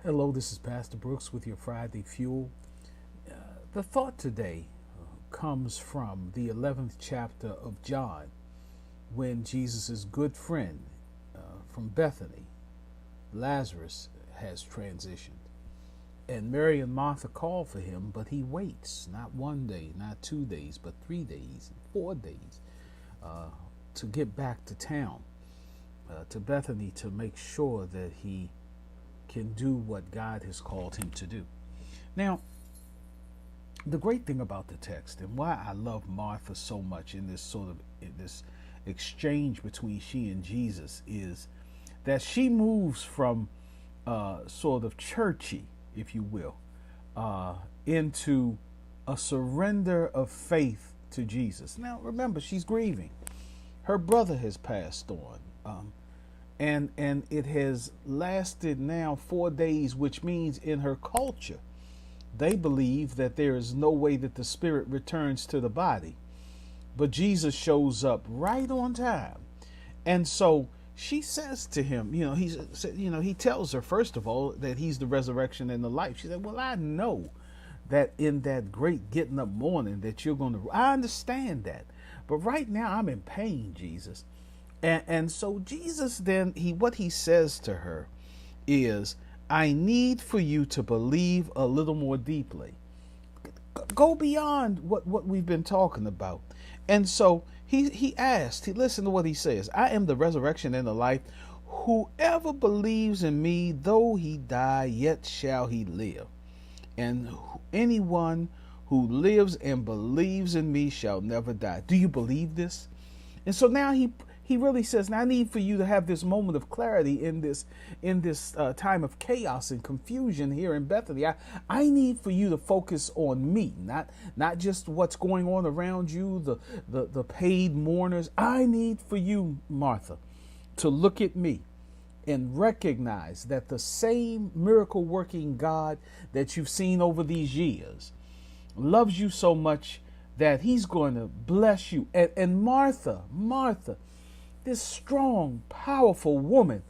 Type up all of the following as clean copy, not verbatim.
Hello, this is Pastor Brooks with your Friday Fuel. The thought today comes from the 11th chapter of John when Jesus' good friend from Bethany, Lazarus, has transitioned. And Mary and Martha call for him, but he waits not 1 day, not 2 days, but 3 days, 4 days to get back to town, to Bethany, to make sure that he can do what God has called him to do. Now, the great thing about the text and why I love Martha so much in this exchange between she and Jesus is that she moves from sort of churchy, if you will, into a surrender of faith to Jesus. Now, remember, she's grieving. Her brother has passed on. And it has lasted now 4 days, which means in her culture, they believe that there is no way that the spirit returns to the body. But Jesus shows up right on time. And so she says to him, he tells her, first of all, that he's the resurrection and the life. She said, well, I know that in that great getting up morning that you're going to, I understand that. But right now I'm in pain, Jesus. And so Jesus then, what he says to her is, I need for you to believe a little more deeply. Go beyond what we've been talking about. And so he listened to what he says. I am the resurrection and the life. Whoever believes in me, though he die, yet shall he live. And anyone who lives and believes in me shall never die. Do you believe this? And so now he really says, now I need for you to have this moment of clarity in this time of chaos and confusion here in Bethany. I need for you to focus on me, not just what's going on around you, the paid mourners. I need for you, Martha, to look at me and recognize that the same miracle working God that you've seen over these years loves you so much that he's going to bless you. And Martha, this strong, powerful woman,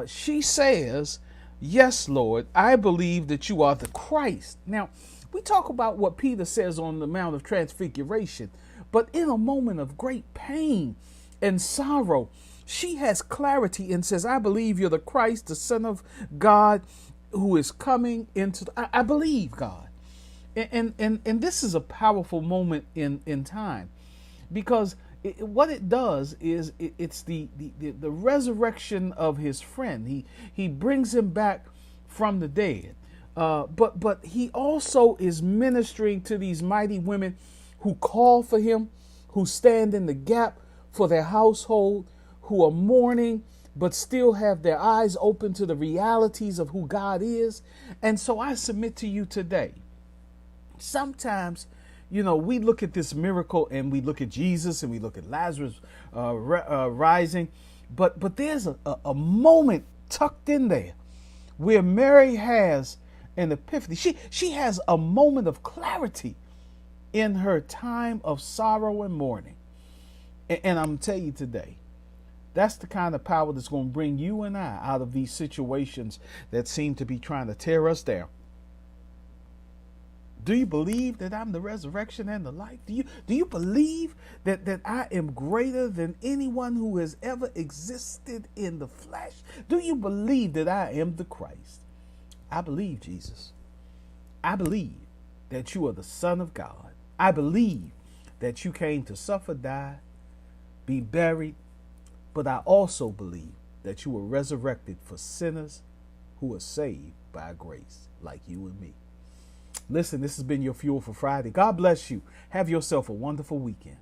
she says, yes, Lord, I believe that you are the Christ. Now, we talk about what Peter says on the Mount of Transfiguration, but in a moment of great pain and sorrow, she has clarity and says, I believe you're the Christ, the Son of God who is coming into, I believe, God. And this is a powerful moment in time, because what it does is it's the resurrection of his friend. He brings him back from the dead. But he also is ministering to these mighty women who call for him, who stand in the gap for their household, who are mourning, but still have their eyes open to the realities of who God is. And so I submit to you today, sometimes, we look at this miracle and we look at Jesus and we look at Lazarus rising, but there's a moment tucked in there where Mary has an epiphany. She has a moment of clarity in her time of sorrow and mourning. And I'm telling you today, that's the kind of power that's going to bring you and I out of these situations that seem to be trying to tear us down. Do you believe that I'm the resurrection and the life? Do you believe that I am greater than anyone who has ever existed in the flesh? Do you believe that I am the Christ? I believe, Jesus. I believe that you are the Son of God. I believe that you came to suffer, die, be buried, but I also believe that you were resurrected for sinners who are saved by grace, like you and me. Listen, this has been your Fuel for Friday. God bless you. Have yourself a wonderful weekend.